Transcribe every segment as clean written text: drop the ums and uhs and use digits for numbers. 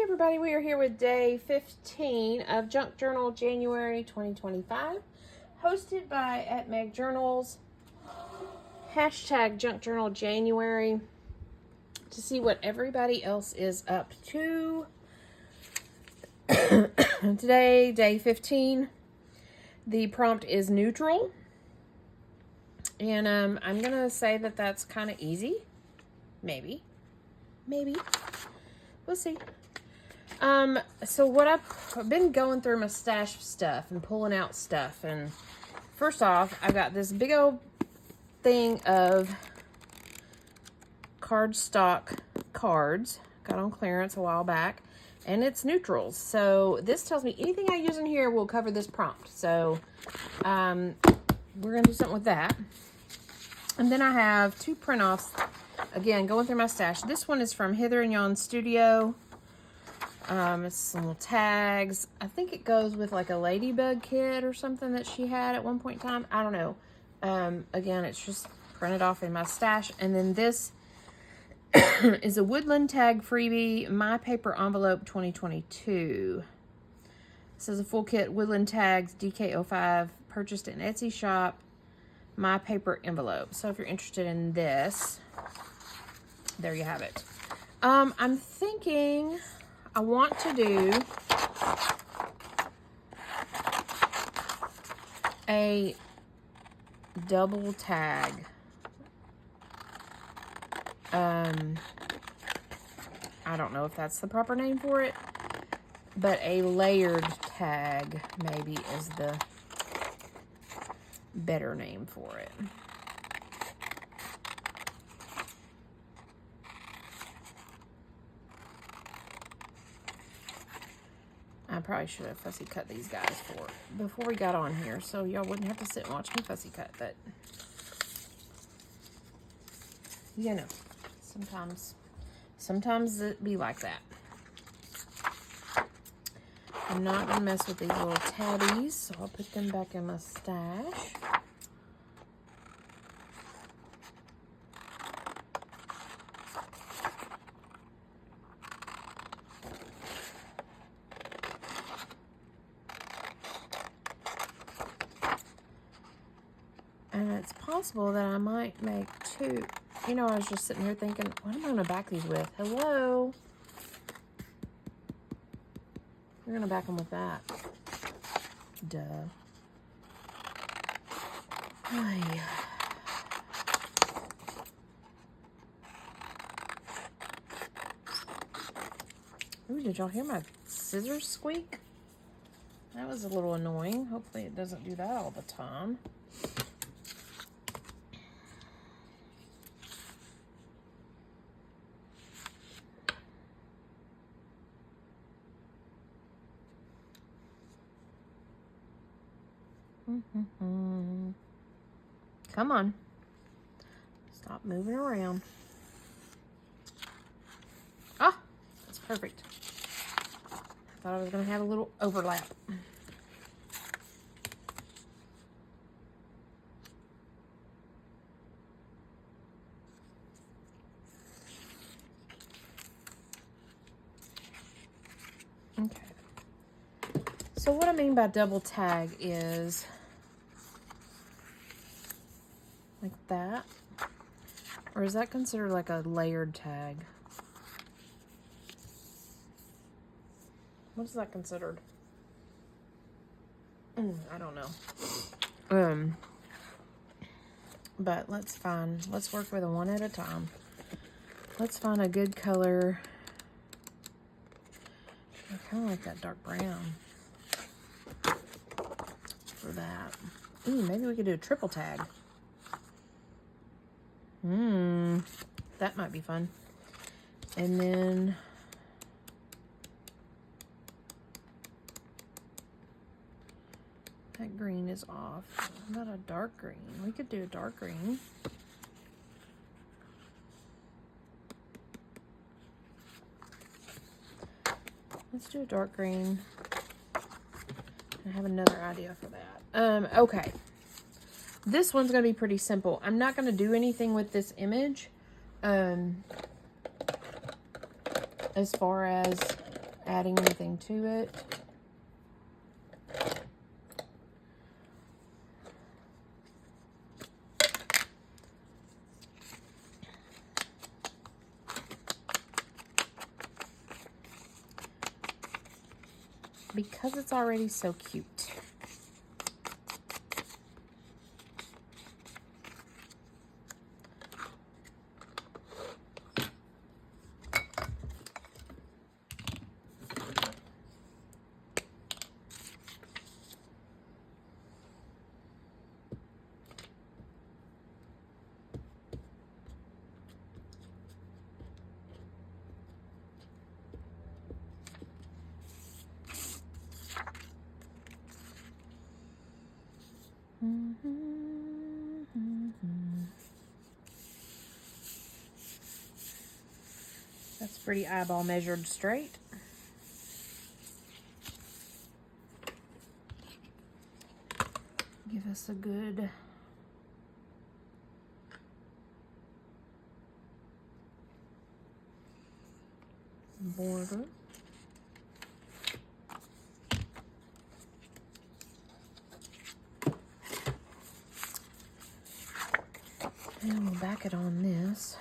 everybody, we are here with day 15 of Junk Journal January 2025, hosted by @MegJournals, hashtag Junk Journal January, to see what everybody else is up to. Today, day 15, the prompt is neutral, and I'm going to say that that's kind of easy. Maybe. We'll see. So what I've been going through my stash stuff and pulling out stuff, and first off, I got this big old thing of cardstock cards, got on clearance a while back, and it's neutrals. So this tells me anything I use in here will cover this prompt. So we're gonna do something with that. And then I have two print-offs. Again, going through my stash. This one is from Hither and Yon Studio. It's some little tags. I think it goes with like a ladybug kit or something that she had at one point in time. I don't know. Again, it's just printed off in my stash. And then this is a Woodland Tag freebie, My Paper Envelope 2022. This is a full kit, Woodland Tags DK05, purchased in Etsy shop, My Paper Envelope. So if you're interested in this, there you have it. I'm thinking I want to do a double tag. I don't know if that's the proper name for it, but a layered tag maybe is the better name for it. I probably should have fussy cut these guys before we got on here, so y'all wouldn't have to sit and watch me fussy cut, but you know, sometimes it be like that. I'm not gonna mess with these little tabbies, so I'll put them back in my stash. And it's possible that I might make two. You know, I was just sitting here thinking, what am I going to back these with? Hello? We're going to back them with that. Duh. Ay. Ooh, did y'all hear my scissors squeak? That was a little annoying. Hopefully it doesn't do that all the time. Come on. Stop moving around. Ah, that's perfect. I thought I was going to have a little overlap. Okay. So what I mean by double tag is like that, or is that considered like a layered tag? What is that considered? I don't know. But let's work with them one at a time. Let's find a good color. I kind of like that dark brown for that. Ooh, maybe we could do a triple tag. That might be fun. And then that green is off. Not a dark green. We could do a dark green. Let's do a dark green. I have another idea for that. Okay. This one's going to be pretty simple. I'm not going to do anything with this image. As far as adding anything to it. Because it's already so cute. That's pretty eyeball measured straight. Give us a good border. And we'll back it on this.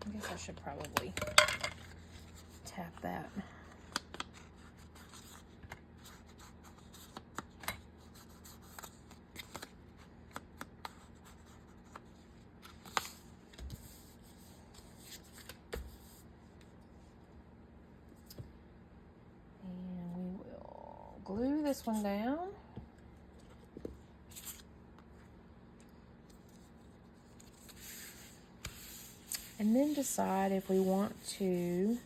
I guess I should probably tap that. Glue this one down. And then decide if we want to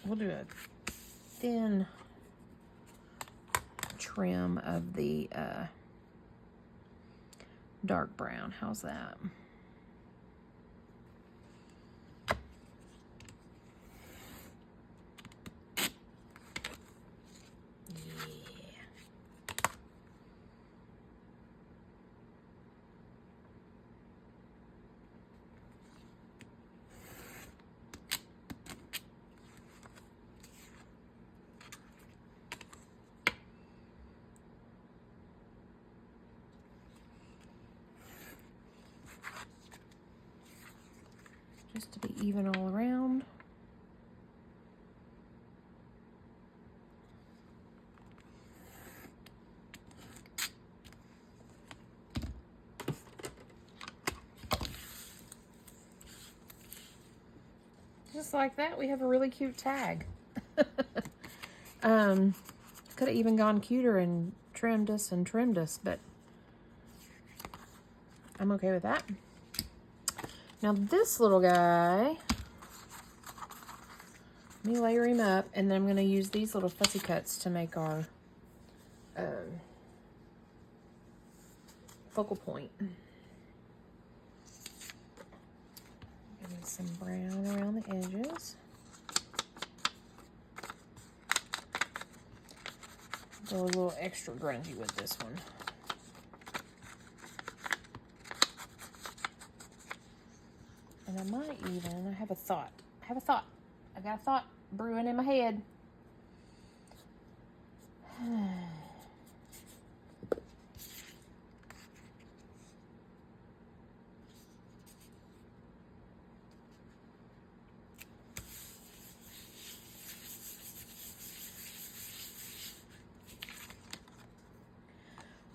we'll do a thin trim of the dark brown. How's that? Just to be even all around. Just like that, we have a really cute tag. Could have even gone cuter and trimmed us, but I'm okay with that. Now this little guy, let me layer him up, and then I'm going to use these little fussy cuts to make our focal point. Give me some brown around the edges. Go a little extra grungy with this one. And I might even, I have a thought. I got a thought brewing in my head.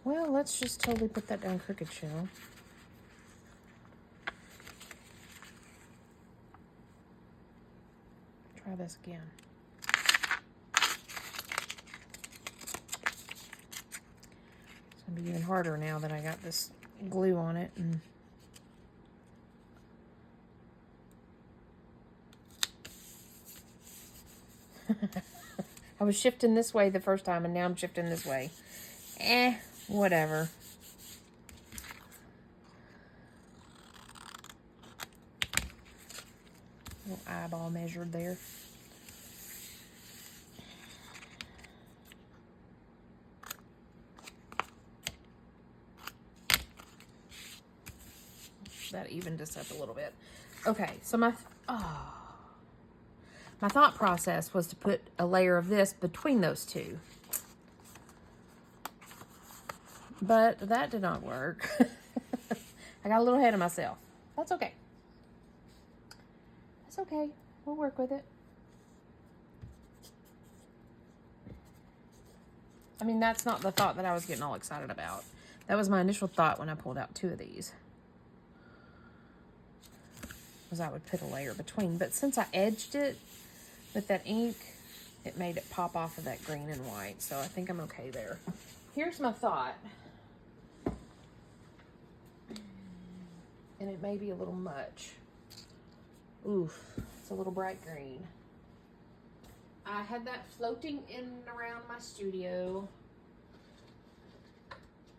Well, let's just totally put that down crooked, shell. Try this again. It's gonna be even harder now that I got this glue on it. And I was shifting this way the first time, and now I'm shifting this way. Whatever. Little eyeball measured there. That evened us up a little bit. Okay, so my thought process was to put a layer of this between those two. But that did not work. I got a little ahead of myself. That's okay. That's okay. We'll work with it. I mean, that's not the thought that I was getting all excited about. That was my initial thought when I pulled out 2 of these. Was I would put a layer between. But since I edged it with that ink, it made it pop off of that green and white. So I think I'm okay there. Here's my thought. And it may be a little much. Oof, it's a little bright green. I had that floating in and around my studio.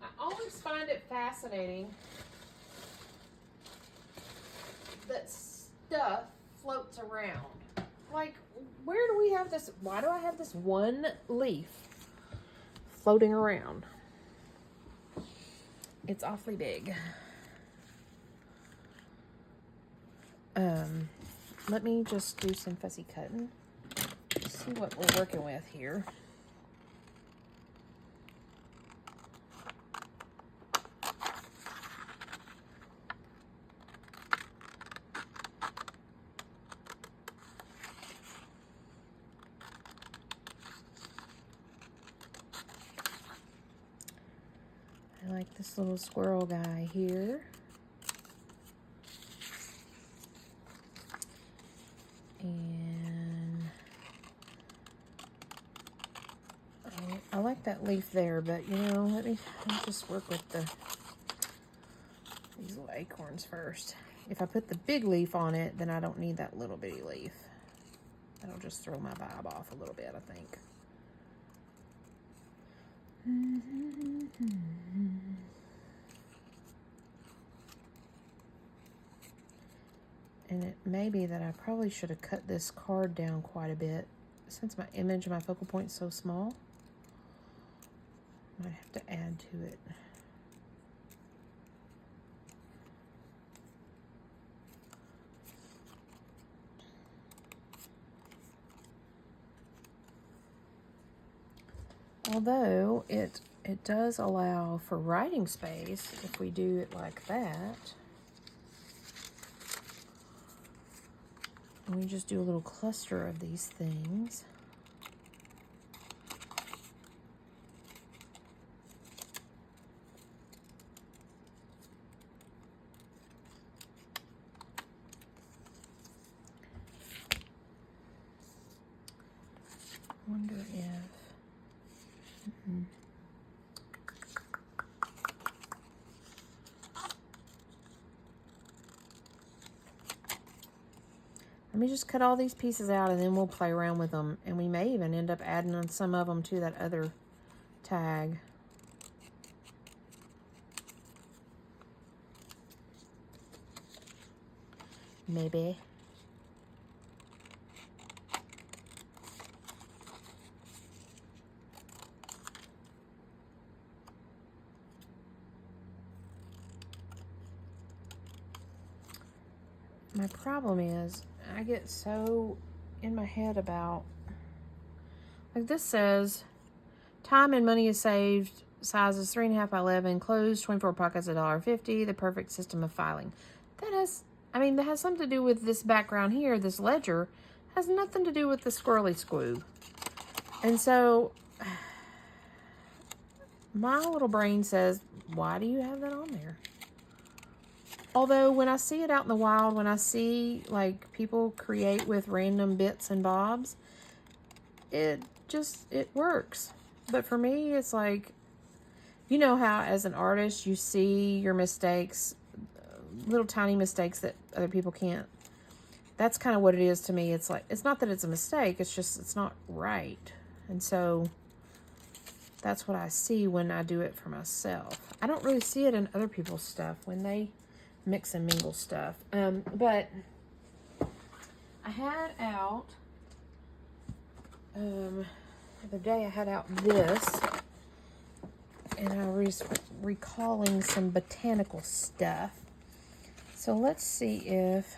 I always find it fascinating that stuff floats around. Like, where do we have this? Why do I have this one leaf floating around? It's awfully big. Let me just do some fussy cutting. See what we're working with here. I like this little squirrel guy here. And I like that leaf there, but you know, let me just work with these little acorns first. If I put the big leaf on it, then I don't need that little bitty leaf. That'll just throw my vibe off a little bit, I think. And it may be that I probably should have cut this card down quite a bit. Since my image, my focal point is so small, I might have to add to it. Although it does allow for writing space if we do it like that. And we just do a little cluster of these things. Wonder if let me just cut all these pieces out and then we'll play around with them. And we may even end up adding on some of them to that other tag. Maybe. My problem is I get so in my head about, like this says, time and money is saved, sizes 3.5 by 11, closed, 24 pockets, $1.50, the perfect system of filing. That has something to do with this background here, this ledger, has nothing to do with the squirrely squoo. And so, my little brain says, why do you have that on there? Although when I see it out in the wild, when I see like people create with random bits and bobs, it works. But for me, it's like, you know how as an artist, you see your mistakes, little tiny mistakes that other people can't. that's kind of what it is to me. It's like, it's not that it's a mistake, it's just, it's not right. And so that's what I see when I do it for myself. I don't really see it in other people's stuff when they mix and mingle stuff. But I had out, the other day I had out this, and I was recalling some botanical stuff. So let's see if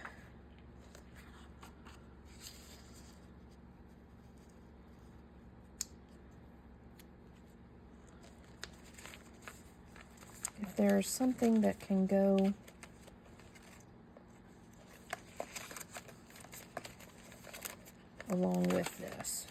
there's something that can go along with this.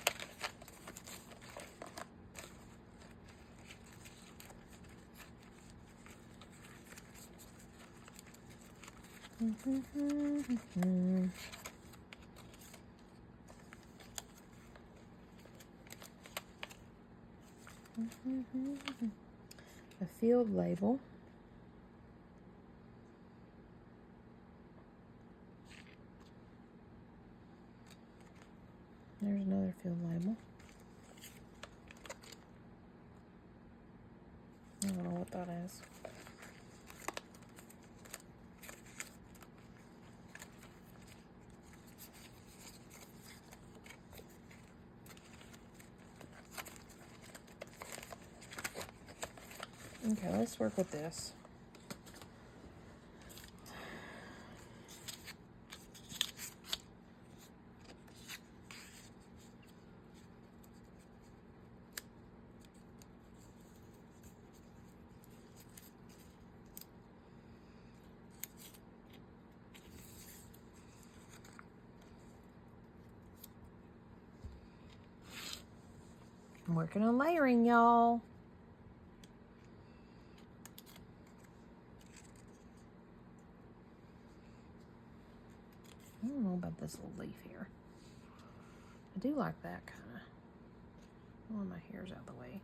A field label. There's another field label. I don't know what that is. Okay, let's work with this. I'm working on layering, y'all. I don't know about this little leaf here. I do like that kind of. One of my hair's out of the way.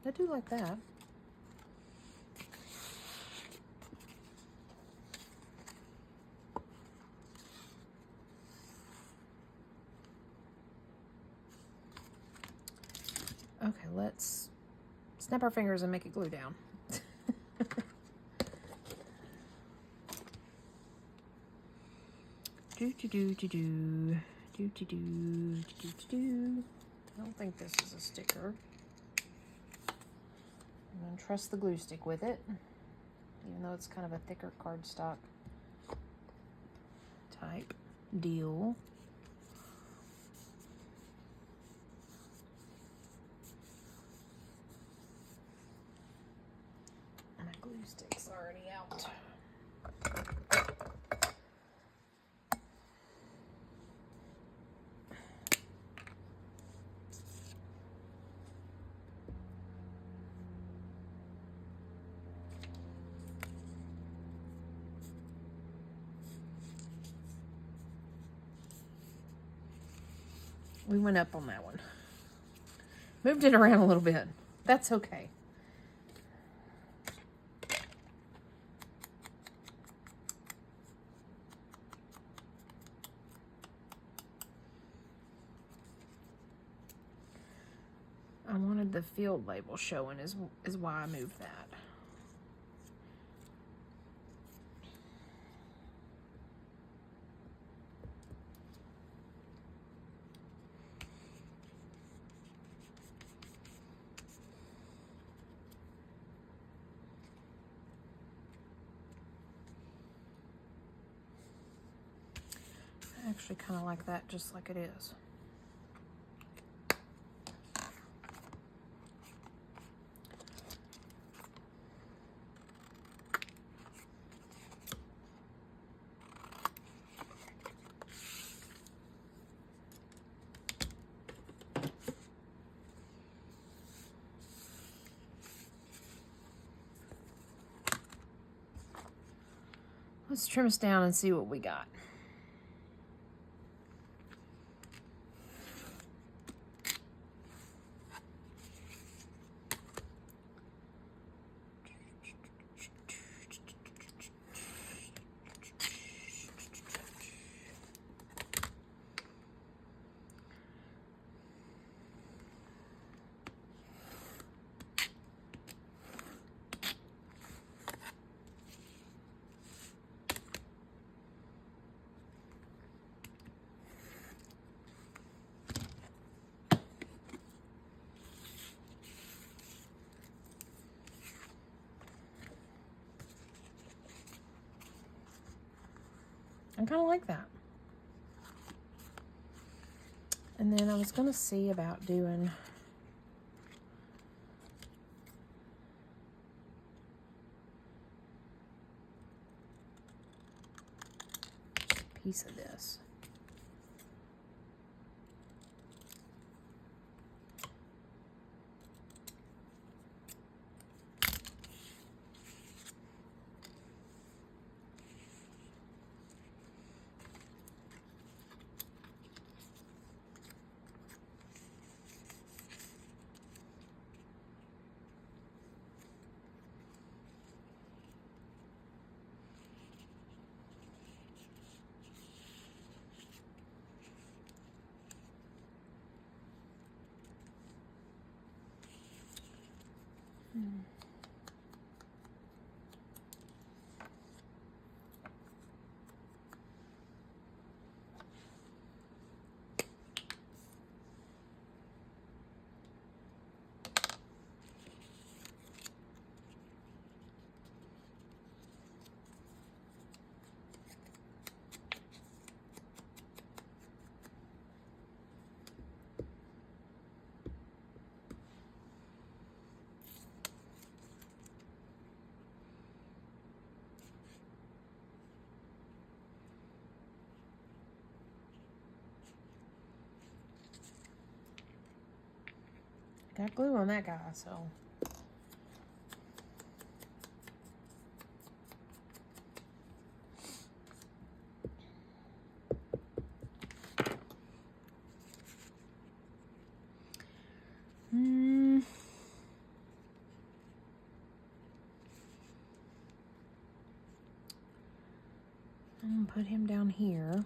I do like that. Okay, let's snap our fingers and make it glue down. I don't think this is a sticker. I'm gonna trust the glue stick with it, even though it's kind of a thicker cardstock type deal. My glue stick's already out. We went up on that one. Moved it around a little bit. That's okay. I wanted the field label showing is why I moved that. I actually kind of like that just like it is. Let's trim us down and see what we got. I kind of like that. And then I was going to see about doing a piece of this. Got glue on that guy, so. I'm gonna put him down here.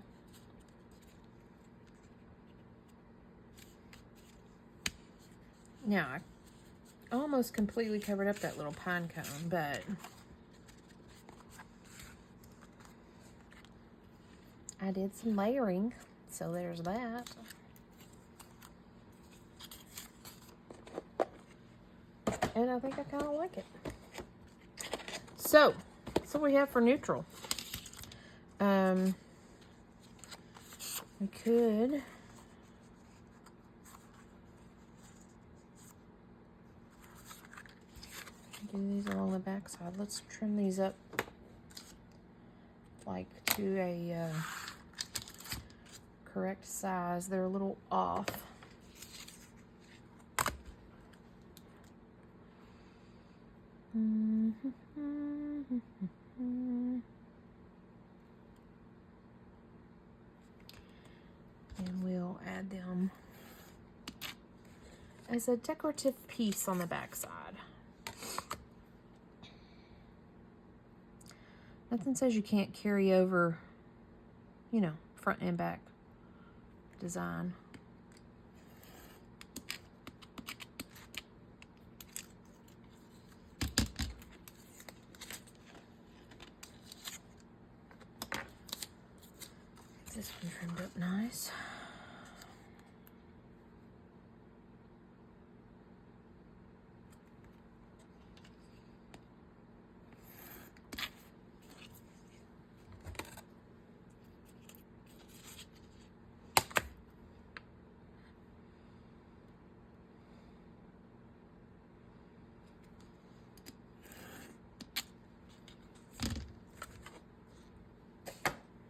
Now, I almost completely covered up that little pine cone, but I did some layering, so there's that. And I think I kind of like it. So, that's what we have for neutral. We could do these along the back side. Let's trim these up like to a correct size. They're a little off. And we'll add them as a decorative piece on the back side. Nothing says you can't carry over, you know, front and back design. This one trimmed up nice.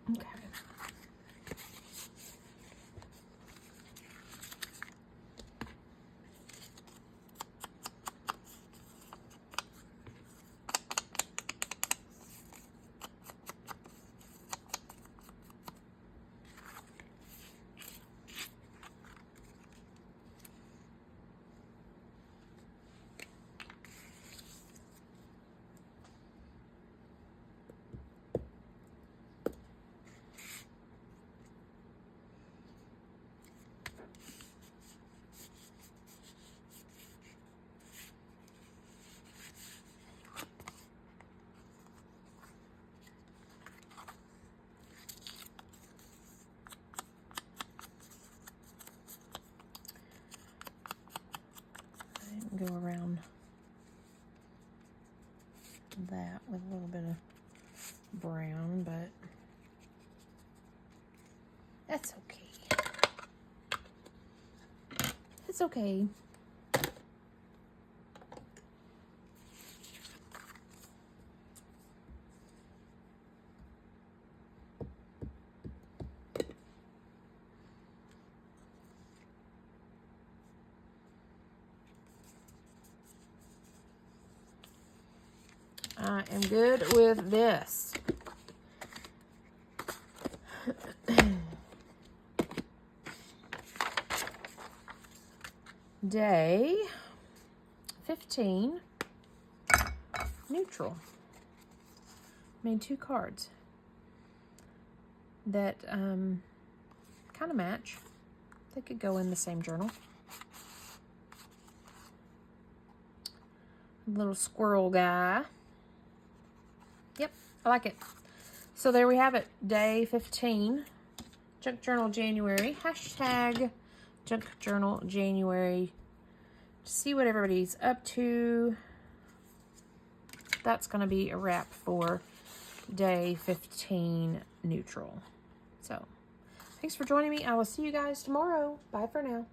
Okay. That's okay. It's okay. I am good with this. Day 15, neutral. Made 2 cards that kind of match. They could go in the same journal. Little squirrel guy. Yep, I like it. So there we have it. Day 15. Junk Journal January. Hashtag Junk Journal January. See what everybody's up to. That's going to be a wrap for day 15 neutral. So, thanks for joining me. I will see you guys tomorrow. Bye for now.